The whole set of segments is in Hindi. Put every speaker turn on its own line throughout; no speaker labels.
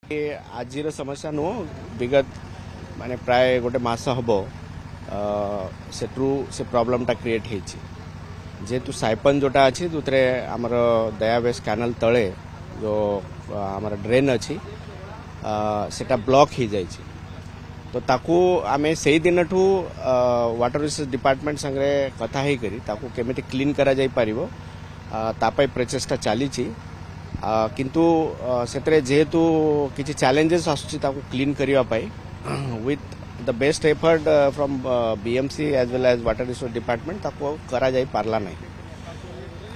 आज समस्या नुह विगत माने प्राय गोटे मास हम से प्रॉब्लम टा क्रिएट होती जेहेतु साइपन जोटा अच्छी जो आमर दयाबेस कैनाल तले जो आमर ड्रेन अच्छी सेटा ब्लॉक हो जाए तो ताकू आमे से दिन ठू वाटर रिसोर्स डिपार्टमेंट संगे कथा ही करी ताकू केमिति क्लीन करा जाई परिबो तापाई प्रचेष्टा चली किंतु सेतरे जेहेतु किछि चैलेंजेस आसुछि ताकू क्लीन करिवा पाई with the best effort from BMC as well as water resource department ताकू करा जाई पारला नहीं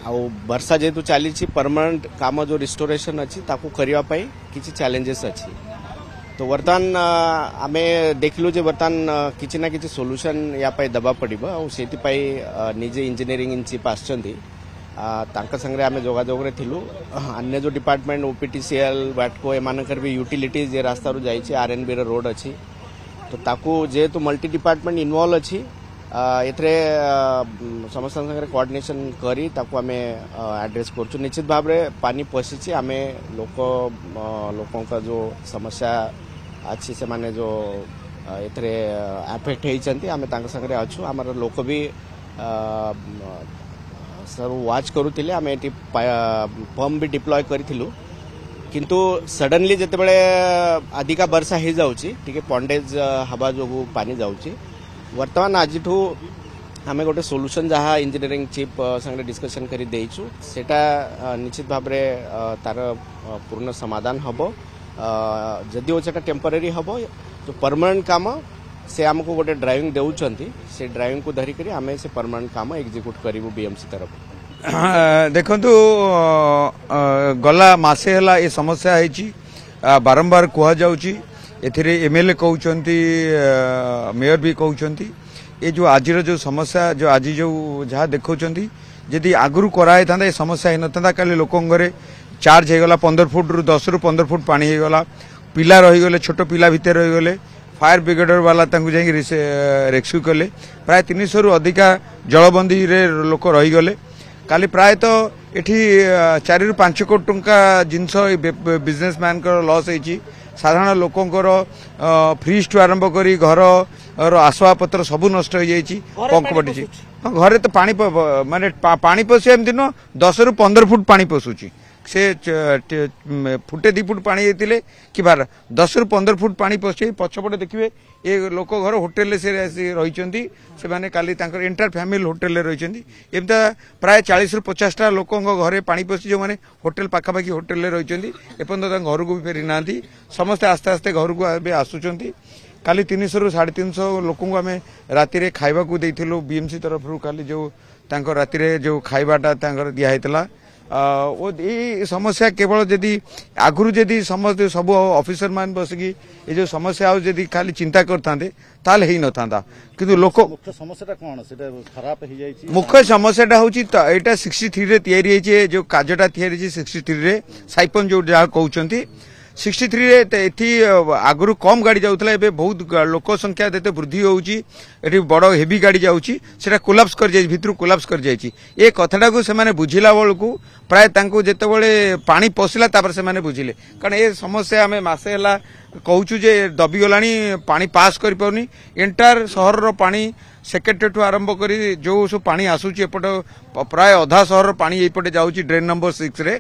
आ वर्षा जेहेतु चली परमानेंट काम जो रिस्टोरेशन अच्छी ताकू करिवा पाई किछि चैलेंजेस अच्छी तो वर्तमान आमे देखलु जे वर्तमान किछि ना किछि सॉल्यूशन या पाई दबा पड़िबो आ सेति पाई निजे इंजीनियरिंग इन चीफ आछंती तांका संगे आमे जोगाजोग रे थिलु अन्य जो डिपार्टमेंट ओपीटीसीएल वाटको एमानकर भी यूटिलिटीज जे रास्ता रो जाई छै आरएनबी रो रोड अछि तो ताकू जेहेतु मल्टी डिपार्टमेंट इन्वॉल्व अछि एथरे समस्त संगे कोऑर्डिनेशन करी ताकू आमे एड्रेस करछु निश्चित भाव रे पानी पसिछि आमे लोकों का जो समस्या अच्छी से माने जो एथरे अफेक्ट हेइचंती आमे तांका संगे अछु हमर लोक भी सब वाच करूथिले आमे एटी पंप भी डिप्लॉय करिथिलु किंतु सडनली जते बेले अधिका वर्षा हे जाउची ठीक पंडेज हवा जो पानी जाउची वर्तमान आजिठू आमे गोटे सॉल्यूशन जहाँ इंजीनियरिंग चीफ संगे डिस्कशन करी देइछु सेटा निश्चित भाव रे तार पूर्ण समाधान हबो जदि सेटा टेम्पररी हबो जो परमानेंट काम से हमको गोटे ड्राइविंग देउचंती से ड्राइविंग को धरी करी आमे से परमानेंट काम एग्जीक्यूट करिवो बीएमसी तरफ
देखंतु गला मासे हला ए समस्या हेची बारंबार कुहा जाउची एथिरे एमएलए कहउचंती मेयर भी कहउचंती ए जो आजिर जो समस्या जो आज जो जहाँ देखौचंती यदि आगुरु कराई था ए समस्या नथा काली लोकों घरे चार्ज हेगला 15 फुट रु 10 रु 15 फुट पानी हेगला पिला रहीगले छोट पिला भितर रहीगले फायर ब्रिगेडर वाला तांकु जाई रेस्क्यू कले प्राय 300 रु अधिका जलबंदी रे लोक रहीगले काली प्राय तो एठी 4 रु 5 कोटी टंका जिनस बिजनेसमैन को लॉस होईची साधारण लोकंकर फ्रिज टू आरंभ करी घर आसवा पत्र सबू नष्ट हो जाइए पंख पटी घरे तो पानी माने पानी पशे एमती न 10 रु 15 फुट पानी पशुची से फुटे 2 फुट पानी होते कि 10 रु 15 फुट पानी पशे पछपटे देखिए ये लोक घर होटेल से रही से माने काली तांकर एंटायर फैमिली होटेल रही एमता प्राय 40 रु 50 लोक घरे पानी पशि जो माने होटेल पाखापाखि होटेल रही एपर्यंत घर को भी फेरी ना समस्ते आस्ते आस्ते घर को आसुंच काली 300 रु 350 लोक आम राति खाइबा को देइथिलु बीएमसी तरफ काली जो राति जो खाइबाटा दिया ये समस्या केवल जदि आगुरी जदि समस्त सब ऑफिसर मान बसिकी ये जो समस्या जदि खाली चिंता करते ताल ही न था किंतु लोक
मुख्य समस्या कौन से खराब हो जाई
मुख्य समस्या हूँ यहाँ 63 रे तैयारी जो काजटा तैयारी 63 रे साइपन जो जहाँ कहते 63 रे एथि आगुरु कम गाड़ी जाउतला एबे बहुत लोक संख्या देते वृद्धि होउची एठी बड़ हेवी गाड़ी जाउची सेटा कोलाप्स कर जाई भितरु कोलाप्स कर जाईची ए कथाटा को से माने बुझिला बेलकू प्राय तांको जेते बेले पानी पसिला तापर से माने बुझिले कारण ए समस्या हमें मासे हला कहूचु जे दबी गलानी पानी पास कर पाउनी एंटायर शहर रो पानी सेक्रेटरी टू आरंभ करी जो सब पानी आसुची एपट प्राय आधा शहर पानी एपटे जाउची ड्रेन नंबर 6 रे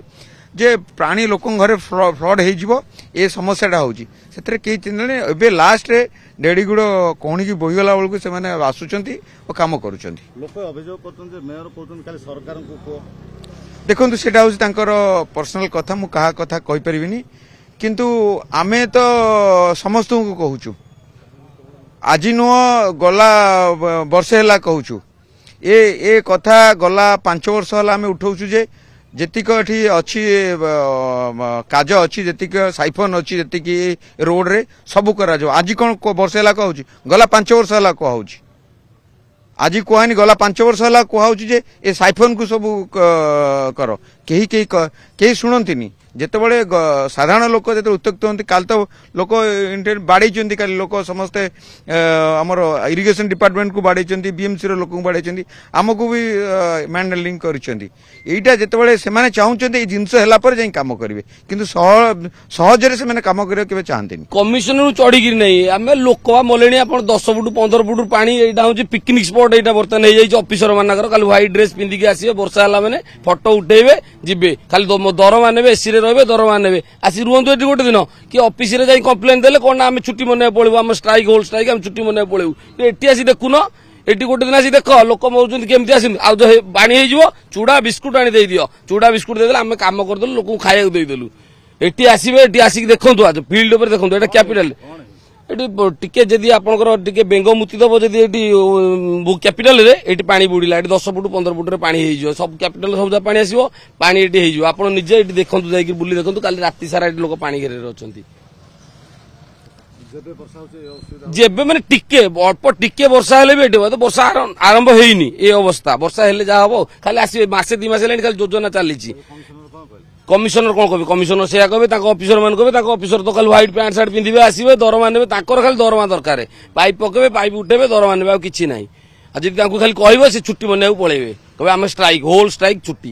जे प्राणी लोक घरे फ्लड हो समस्याटा होची सेतरे के चिन्हने एबे लास्ट रे डेडीगुड़ कोणी की बोहीगला बेलू से आसुचंती और काम करूचंती
लोक अभियोग करछन जे मेयर कहछन खाली सरकार को
देखंतु सेटा होची तांकर पर्सनल कथा मु कहा कथा कहि परिबिनी किंतु आमे तो समस्त को कहूचु आज नुह गला वर्षे हला कहूचु ए कथा गला 5 वर्ष हला आमे उठाउचु जे जेतिक एठी अच्छी काज अच्छी जेतिक साइफन अच्छी जेतिक रोड रे सब करा जो आज कौन वर्ष है कहूँ गला 5 वर्ष है कहूँ आज कहनी गला 5 वर्ष है कहूँ जे ए साइफन को सब कर कहीं शुणती ଯେତେବେଳେ ସାଧାରଣ ଲୋକ ଯେତେବେଳେ ଉତ୍ତ୍ୟକ୍ତ ହୁଅନ୍ତି କାଲି ତ ଲୋକ ବାଡେଇଛନ୍ତି କାଲି ଲୋକ ସମସ୍ତେ ଆମର ଇରିଗେସନ ଡିପାର୍ଟମେଣ୍ଟକୁ ବାଡେଇଛନ୍ତି ବିଏମସିର ଲୋକଙ୍କୁ ବାଡେଇଛନ୍ତି ଆମକୁ ବି ମ୍ୟାଣ୍ଡଲିଂ କରିଛନ୍ତି ଏଇଟା ଯେତେବେଳେ ସେମାନେ ଚାହୁଁଛନ୍ତି ଏଇ ଜିନିଷ ହେଲା ପରେ ଯାଇ କାମ କରିବେ କିନ୍ତୁ ସହଜରେ ସେମାନେ କାମ କରିବାକୁ କେବେ ଚାହାନ୍ତିନି
କମିଶନରୁ ଚଢିକିରି ନାହିଁ ଆମେ ଲୋକ ମଲେଣି ଆପଣ 10 ଫୁଟ 15 ଫୁଟ ପାଣି ଏଇଟା ହଉଛି ପିକନିକ ସ୍ପଟ ଏଇଟା ବର୍ତ୍ତମାନ ହେଇଯାଇଛି ଅଫିସର ମାନଙ୍କର ଖାଲି ହ୍ୱାଇଟ୍ ଡ୍ରେସ୍ ପିନ୍ଧିକି ଆସିବେ ବର୍ଷା ହେଲା ମାନେ ଫଟୋ ଉଠେଇବେ ଯିବେ ଖାଲି ଦରମା ନେବେ ଏସିରେ ରହିବେ ଦରମା ନେବେ ଆସି ରୁହନ୍ତୁ ଏଠି ଗୋଟେ ଦିନ କି ଅଫିସରେ ଯାଇ କମ୍ପ୍ଲେନ ଦେଲେ କଣ ଆମେ ଛୁଟି ମନେଇବାକୁ ପଳେଇବୁ ଆମ ଷ୍ଟ୍ରାଇକ୍ ହୋଲ୍ ଷ୍ଟ୍ରାଇକ୍ ଆମେ ଛୁଟି ମନେଇବାକୁ ପଳେଇବୁ ଏଠି ଆସି ଦେଖୁନ ଏଠି ଗୋଟେ ଦିନ ଆସି ଦେଖ ଲୋକ ମରୁଛନ୍ତି କେମିତି ଆସନ୍ତି ଆଉ ପାଣି ହେଇଯିବ ଚୁଡା ବିସ୍କୁଟ ଆଣି ଦେଇଦିଅ ଚୁଡା ବିସ୍କୁଟ ଦେଇଦେଲେ ଆମେ କାମ କରିଦେଲୁ ଲୋକଙ୍କୁ ଖାଇବାକୁ ଦେଇଦେଲୁ ଏଠି ଆସିବେ ଏଠି ଆସିକି ଦେଖନ୍ତୁ ଆজ ଫିଲ୍ଡ ଉପରେ ଦେଖନ୍ତୁ ଏଟା କ୍ୟାପିଟାଲ ଏଠି ଟିକେ ଯଦି ଆପଣଙ୍କର ଟିକେ ବେଙ୍ଗ ମୁତି ଦବ ଯଦି ଏଠି କ୍ୟାପିଟାଲରେ ଏଠି ପାଣି ବୁଡ଼ିଲା ଏଠି 10 ଫୁଟ 15 ଫୁଟରେ ପାଣି ହେଇଯିବ ସବୁ କ୍ୟାପିଟାଲ ସବୁ ପାଣି ଆସିବ ପାଣି ଏଠି ହେଇଯିବ ଆପଣ ନିଜେ ଏଠି ଦେଖନ୍ତୁ ଯାଇକି ବୁଲି ଦେଖନ୍ତୁ କାଲି ରାତି ସାରା ଏଠି ଲୋକ ପାଣି ଘେରରେ ଅଛନ୍ତି ଯେବେ ମାନେ ଟିକେ ଅଳ୍ପ ଟିକେ ବର୍ଷା ହେଲେ ବି ଏଠି ବର୍ଷା ଆରମ୍ଭ ହେଇନି ଏ ଅବସ୍ଥା ବର୍ଷା ହେଲେ ଯାହା ହବ ଖାଲି ଆସିବେ ମାସେ 2 ମାସ ହେଲାଣି ଖାଲି ଯୋଜନା ଚାଲିଛି କମିଶନର କଣ କହିବେ କମିଶନର ସେଇଆ କହିବେ ତାଙ୍କ ଅଫିସର ମାନେ କହିବେ ତାଙ୍କ ଅଫିସର ତ ଖାଲି ହ୍ୱାଇଟ୍ ପ୍ୟାଣ୍ଟ ସାର୍ଟ ପିନ୍ଧିବେ ଆସିବେ ଦରମା ନେବେ ତାଙ୍କର ଖାଲି ଦରମା ଦରକାର ପାଇପ୍ ପକେଇବେ ପାଇପ୍ ଉଠେଇବେ ଦରମା ନେବେ ଆଉ କିଛି ନାହିଁ ଆଉ ଯଦି ତାଙ୍କୁ ଖାଲି କହିବ ସେ ଛୁଟି ମନେଇବାକୁ ପଳେଇବେ କହିବେ ଆମେ ଷ୍ଟ୍ରାଇକ୍ ହୋଲ୍ ଷ୍ଟ୍ରାଇକ୍ ଛୁଟି